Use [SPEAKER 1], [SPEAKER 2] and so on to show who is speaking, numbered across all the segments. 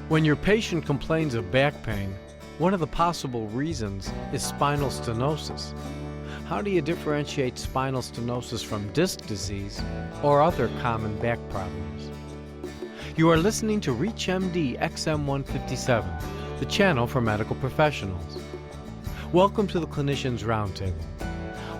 [SPEAKER 1] When your patient complains of back pain, one of the possible reasons is spinal stenosis. How do you differentiate spinal stenosis from disc disease or other common back problems? You are listening to ReachMD XM157, the channel for medical professionals. Welcome to the Clinicians Roundtable.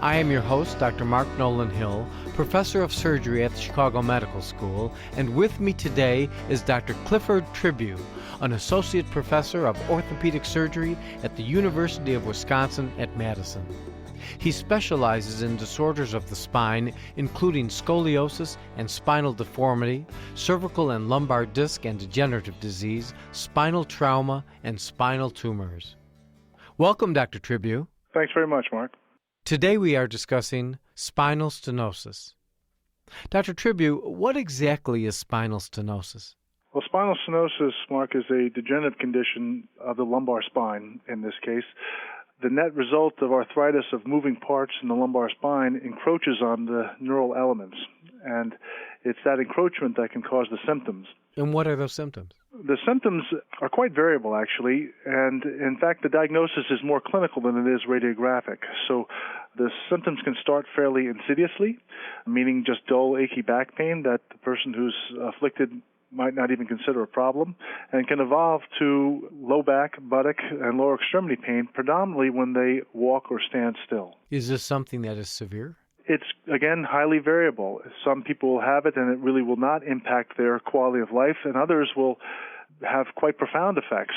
[SPEAKER 1] I am your host, Dr. Mark Nolan Hill, professor of surgery at the Chicago Medical School, and with me today is Dr. Clifford Tribus, an associate professor of orthopedic surgery at the University of Wisconsin at Madison. He specializes in disorders of the spine, including scoliosis and spinal deformity, cervical and lumbar disc and degenerative disease, spinal trauma, and spinal tumors. Welcome, Dr. Tribus.
[SPEAKER 2] Thanks very much, Mark.
[SPEAKER 1] Today we are discussing spinal stenosis. Dr. Tribus, what exactly is spinal stenosis?
[SPEAKER 2] Well, spinal stenosis, Mark, is a degenerative condition of the lumbar spine in this case. The net result of arthritis of moving parts in the lumbar spine encroaches on the neural elements, and it's that encroachment that can cause the symptoms.
[SPEAKER 1] And what are those symptoms?
[SPEAKER 2] The symptoms are quite variable, actually, and in fact, the diagnosis is more clinical than it is radiographic. So the symptoms can start fairly insidiously, meaning just dull, achy back pain that the person who's afflicted might not even consider a problem, and can evolve to low back, buttock, and lower extremity pain, predominantly when they walk or stand still.
[SPEAKER 1] Is this something that is severe?
[SPEAKER 2] It's, again, highly variable. Some people will have it and it really will not impact their quality of life, and others will have quite profound effects.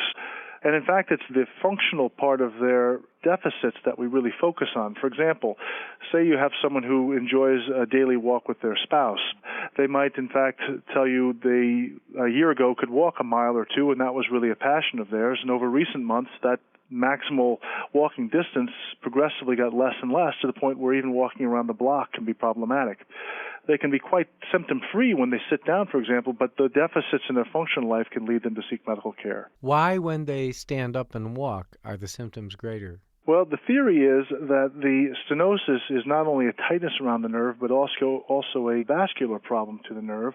[SPEAKER 2] And in fact, it's the functional part of their deficits that we really focus on. For example, say you have someone who enjoys a daily walk with their spouse. They might, in fact, tell you they, a year ago, could walk a mile or two, and that was really a passion of theirs. And over recent months, that maximal walking distance progressively got less and less to the point where even walking around the block can be problematic. They can be quite symptom-free when they sit down, for example, but the deficits in their functional life can lead them to seek medical care. Why,
[SPEAKER 1] when they stand up and walk, are the symptoms greater?
[SPEAKER 2] Well, the theory is that the stenosis is not only a tightness around the nerve, but also a vascular problem to the nerve,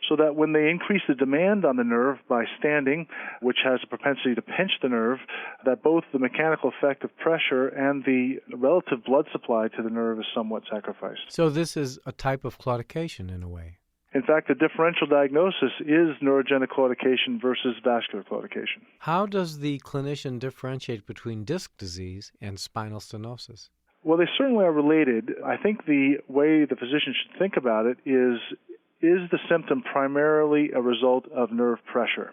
[SPEAKER 2] so that when they increase the demand on the nerve by standing, which has a propensity to pinch the nerve, that both the mechanical effect of pressure and the relative blood supply to the nerve is somewhat sacrificed.
[SPEAKER 1] So this is a type of claudication in a way.
[SPEAKER 2] In fact, the differential diagnosis is neurogenic claudication versus vascular claudication.
[SPEAKER 1] How does the clinician differentiate between disc disease and spinal stenosis?
[SPEAKER 2] Well, they certainly are related. I think the way the physician should think about it is the symptom primarily a result of nerve pressure?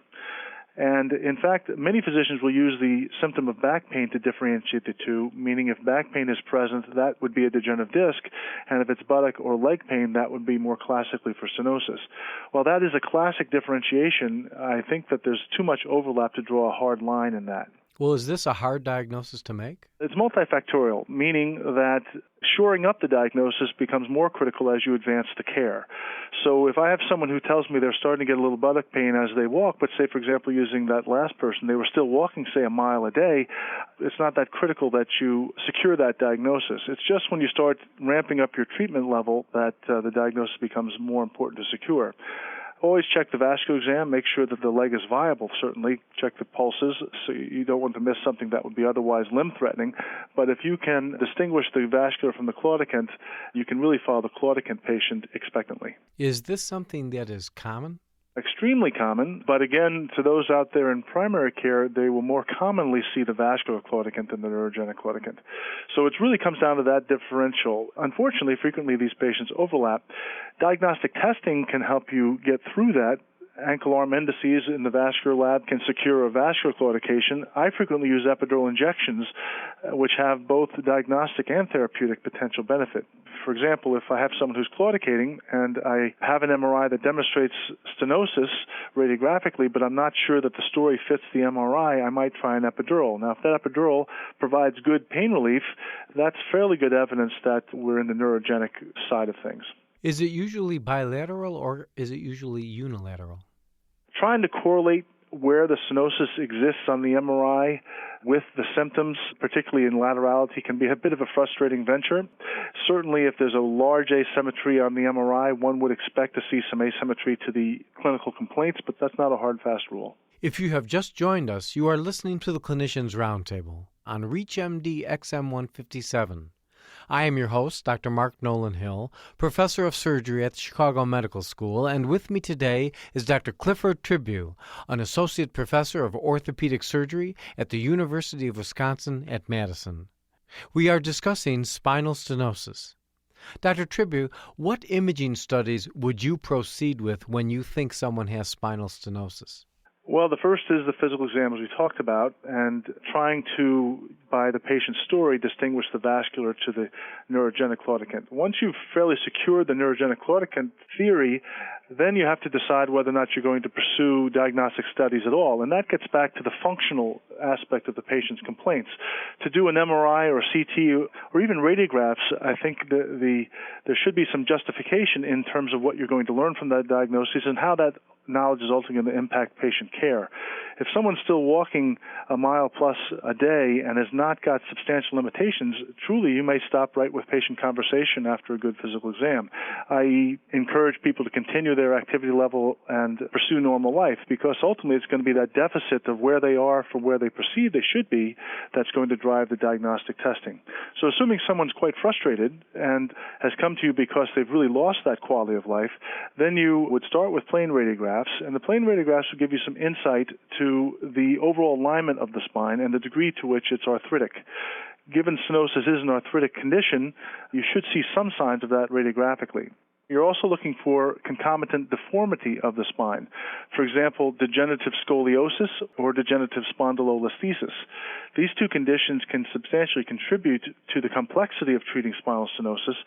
[SPEAKER 2] And in fact, many physicians will use the symptom of back pain to differentiate the two, meaning if back pain is present, that would be a degenerative disc, and if it's buttock or leg pain, that would be more classically for stenosis. While that is a classic differentiation, I think that there's too much overlap to draw a hard line in that.
[SPEAKER 1] Well, is this a hard diagnosis to make?
[SPEAKER 2] It's multifactorial, meaning that shoring up the diagnosis becomes more critical as you advance the care. So if I have someone who tells me they're starting to get a little buttock pain as they walk, but say, for example, using that last person, they were still walking, say, a mile a day, it's not that critical that you secure that diagnosis. It's just when you start ramping up your treatment level that the diagnosis becomes more important to secure. Always check the vascular exam, make sure that the leg is viable, certainly. Check the pulses, so you don't want to miss something that would be otherwise limb-threatening. But if you can distinguish the vascular from the claudicant, you can really follow the claudicant patient expectantly.
[SPEAKER 1] Is this something that is common?
[SPEAKER 2] Extremely common, but again, to those out there in primary care, they will more commonly see the vascular claudicant than the neurogenic claudicant. So it really comes down to that differential. Unfortunately, frequently these patients overlap. Diagnostic testing can help you get through that. Ankle-arm indices in the vascular lab can secure a vascular claudication. I frequently use epidural injections, which have both diagnostic and therapeutic potential benefit. For example, if I have someone who's claudicating and I have an MRI that demonstrates stenosis radiographically, but I'm not sure that the story fits the MRI, I might try an epidural. Now, if that epidural provides good pain relief, that's fairly good evidence that we're in the neurogenic side of things.
[SPEAKER 1] Is it usually bilateral or is it usually unilateral?
[SPEAKER 2] Trying to correlate where the stenosis exists on the MRI with the symptoms, particularly in laterality, can be a bit of a frustrating venture. Certainly, if there's a large asymmetry on the MRI, one would expect to see some asymmetry to the clinical complaints, but that's not a hard, fast rule.
[SPEAKER 1] If you have just joined us, you are listening to the Clinicians Roundtable on ReachMD XM157. I am your host, Dr. Mark Nolan Hill, professor of surgery at the Chicago Medical School, and with me today is Dr. Clifford Tribus, an associate professor of orthopedic surgery at the University of Wisconsin at Madison. We are discussing spinal stenosis. Dr. Tribus, what imaging studies would you proceed with when you think someone has spinal stenosis?
[SPEAKER 2] Well, the first is the physical exam, as we talked about, and trying to, by the patient's story, distinguish the vascular to the neurogenic claudicant. Once you've fairly secured the neurogenic claudicant theory, then you have to decide whether or not you're going to pursue diagnostic studies at all. And that gets back to the functional aspect of the patient's complaints. To do an MRI or CT or even radiographs, I think there should be some justification in terms of what you're going to learn from that diagnosis and how that knowledge is ultimately going to impact patient care. If someone's still walking a mile plus a day and has not got substantial limitations, truly you may stop right with patient conversation after a good physical exam. I encourage people to continue their activity level and pursue normal life, because ultimately it's going to be that deficit of where they are from where they perceive they should be that's going to drive the diagnostic testing. So assuming someone's quite frustrated and has come to you because they've really lost that quality of life, then you would start with plain radiographs, and the plain radiographs will give you some insight to the overall alignment of the spine and the degree to which it's arthritic. Given stenosis is an arthritic condition, you should see some signs of that radiographically. You're also looking for concomitant deformity of the spine. For example, degenerative scoliosis or degenerative spondylolisthesis. These two conditions can substantially contribute to the complexity of treating spinal stenosis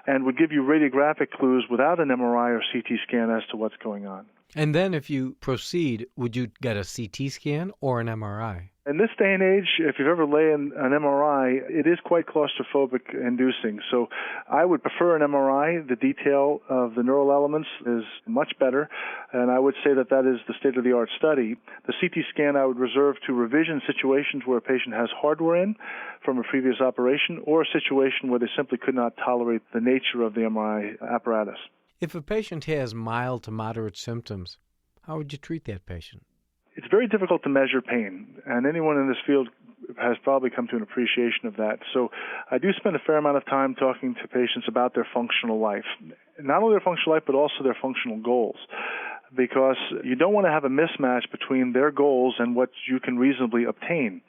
[SPEAKER 2] and would give you radiographic clues without an MRI or CT scan as to what's going on.
[SPEAKER 1] And then if you proceed, would you get a CT scan or an MRI?
[SPEAKER 2] In this day and age, if you've ever lay in an MRI, it is quite claustrophobic inducing. So I would prefer an MRI. The detail of the neural elements is much better, and I would say that that is the state-of-the-art study. The CT scan I would reserve to revision situations where a patient has hardware in from a previous operation or a situation where they simply could not tolerate the nature of the MRI apparatus.
[SPEAKER 1] If a patient has mild to moderate symptoms, how would you treat that patient?
[SPEAKER 2] It's very difficult to measure pain, and anyone in this field has probably come to an appreciation of that. So I do spend a fair amount of time talking to patients about their functional life. Not only their functional life, but also their functional goals, because you don't want to have a mismatch between their goals and what you can reasonably obtain.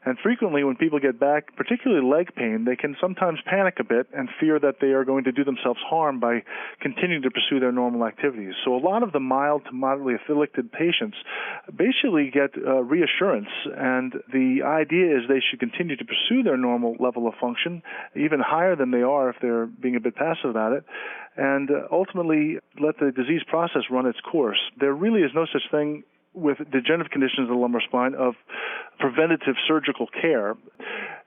[SPEAKER 2] And frequently when people get back, particularly leg pain, they can sometimes panic a bit and fear that they are going to do themselves harm by continuing to pursue their normal activities. So a lot of the mild to moderately afflicted patients basically get reassurance, and the idea is they should continue to pursue their normal level of function, even higher than they are if they're being a bit passive about it, and ultimately let the disease process run its course. There really is no such thing with degenerative conditions of the lumbar spine of preventative surgical care.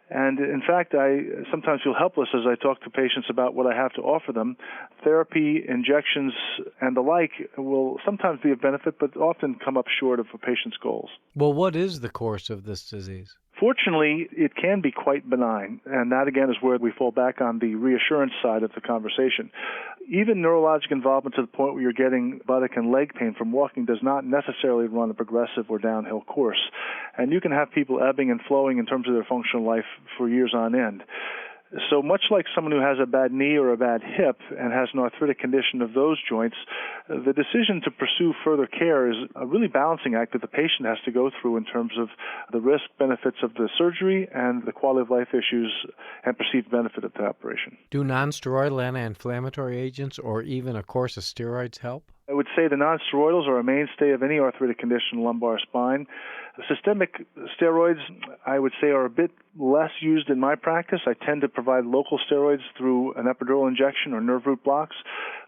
[SPEAKER 2] And in fact, I sometimes feel helpless as I talk to patients about what I have to offer them. Therapy, injections, and the like will sometimes be of benefit, but often come up short of a patient's goals.
[SPEAKER 1] Well, what is the course of this disease?
[SPEAKER 2] Fortunately, it can be quite benign, and that again is where we fall back on the reassurance side of the conversation. Even neurologic involvement to the point where you're getting buttock and leg pain from walking does not necessarily run a progressive or downhill course. And you can have people ebbing and flowing in terms of their functional life for years on end. So much like someone who has a bad knee or a bad hip and has an arthritic condition of those joints, the decision to pursue further care is a really balancing act that the patient has to go through in terms of the risk benefits of the surgery and the quality of life issues and perceived benefit of the operation. Do
[SPEAKER 1] nonsteroidal anti-inflammatory agents or even a course of steroids help?
[SPEAKER 2] I would say the nonsteroidals are a mainstay of any arthritic condition in the lumbar spine. Systemic steroids, I would say, are a bit less used in my practice. I tend to provide local steroids through an epidural injection or nerve root blocks.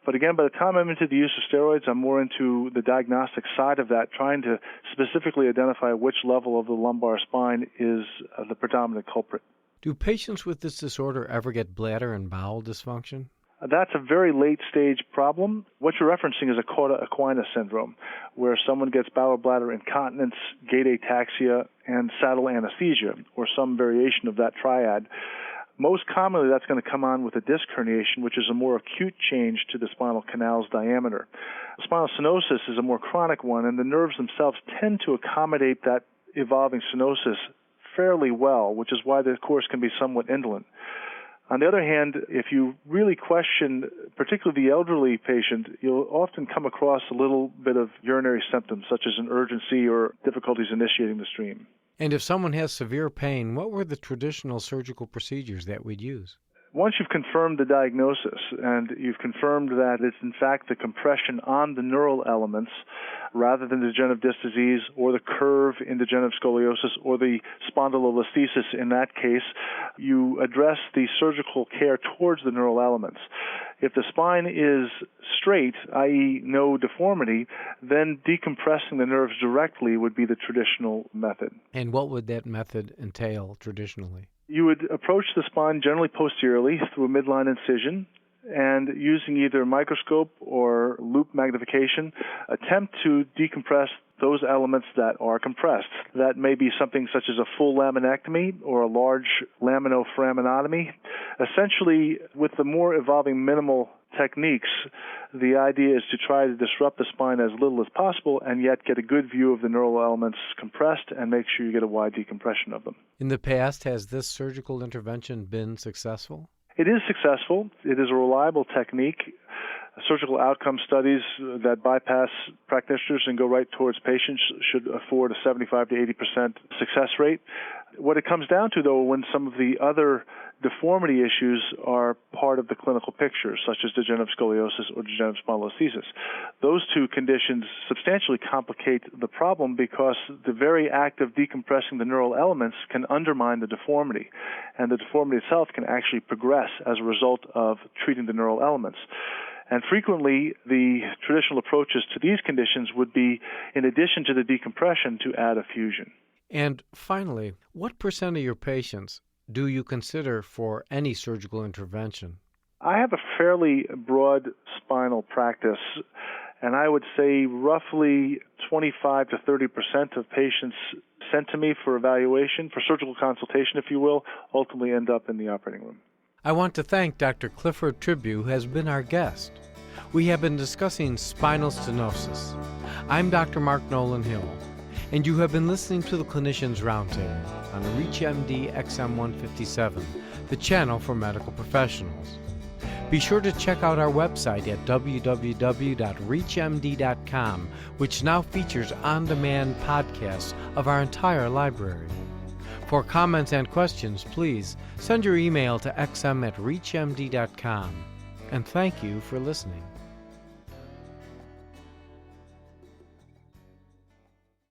[SPEAKER 2] But again, by the time I'm into the use of steroids, I'm more into the diagnostic side of that, trying to specifically identify which level of the lumbar spine is the predominant culprit.
[SPEAKER 1] Do patients with this disorder ever get bladder and bowel dysfunction?
[SPEAKER 2] That's a very late-stage problem. What you're referencing is a cauda equina syndrome, where someone gets bowel bladder incontinence, gait ataxia, and saddle anesthesia, or some variation of that triad. Most commonly, that's going to come on with a disc herniation, which is a more acute change to the spinal canal's diameter. Spinal stenosis is a more chronic one, and the nerves themselves tend to accommodate that evolving stenosis fairly well, which is why the course can be somewhat indolent. On the other hand, if you really question, particularly the elderly patient, you'll often come across a little bit of urinary symptoms, such as an urgency or difficulties initiating the stream.
[SPEAKER 1] And if someone has severe pain, what were the traditional surgical procedures that we'd use?
[SPEAKER 2] Once you've confirmed the diagnosis and you've confirmed that it's in fact the compression on the neural elements rather than degenerative disc disease or the curve in degenerative scoliosis or the spondylolisthesis in that case, you address the surgical care towards the neural elements. If the spine is straight, i.e. no deformity, then decompressing the nerves directly would be the traditional method.
[SPEAKER 1] And what would that method entail traditionally?
[SPEAKER 2] You would approach the spine generally posteriorly through a midline incision and using either microscope or loop magnification, attempt to decompress those elements that are compressed. That may be something such as a full laminectomy or a large laminopharaminotomy. Essentially, with the more evolving minimal techniques, the idea is to try to disrupt the spine as little as possible and yet get a good view of the neural elements compressed and make sure you get a wide decompression of them.
[SPEAKER 1] In the past, has this surgical intervention been successful?
[SPEAKER 2] It is successful. It is a reliable technique. Surgical outcome studies that bypass practitioners and go right towards patients should afford a 75 to 80% success rate. What it comes down to, though, when some of the other deformity issues are part of the clinical picture, such as degenerative scoliosis or degenerative spondylolisthesis, those two conditions substantially complicate the problem because the very act of decompressing the neural elements can undermine the deformity, and the deformity itself can actually progress as a result of treating the neural elements. And frequently, the traditional approaches to these conditions would be, in addition to the decompression, to add a fusion.
[SPEAKER 1] And finally, what % of your patients do you consider for any surgical intervention?
[SPEAKER 2] I have a fairly broad spinal practice, and I would say roughly 25 to 30% of patients sent to me for evaluation, for surgical consultation, if you will, ultimately end up in the operating room.
[SPEAKER 1] I want to thank Dr. Clifford Tribus, who has been our guest. We have been discussing spinal stenosis. I'm Dr. Mark Nolan Hill, and you have been listening to the Clinicians Roundtable on ReachMD XM157, the channel for medical professionals. Be sure to check out our website at www.reachmd.com, which now features on-demand podcasts of our entire library. For comments and questions, please send your email to xm@reachmd.com. And thank you for listening.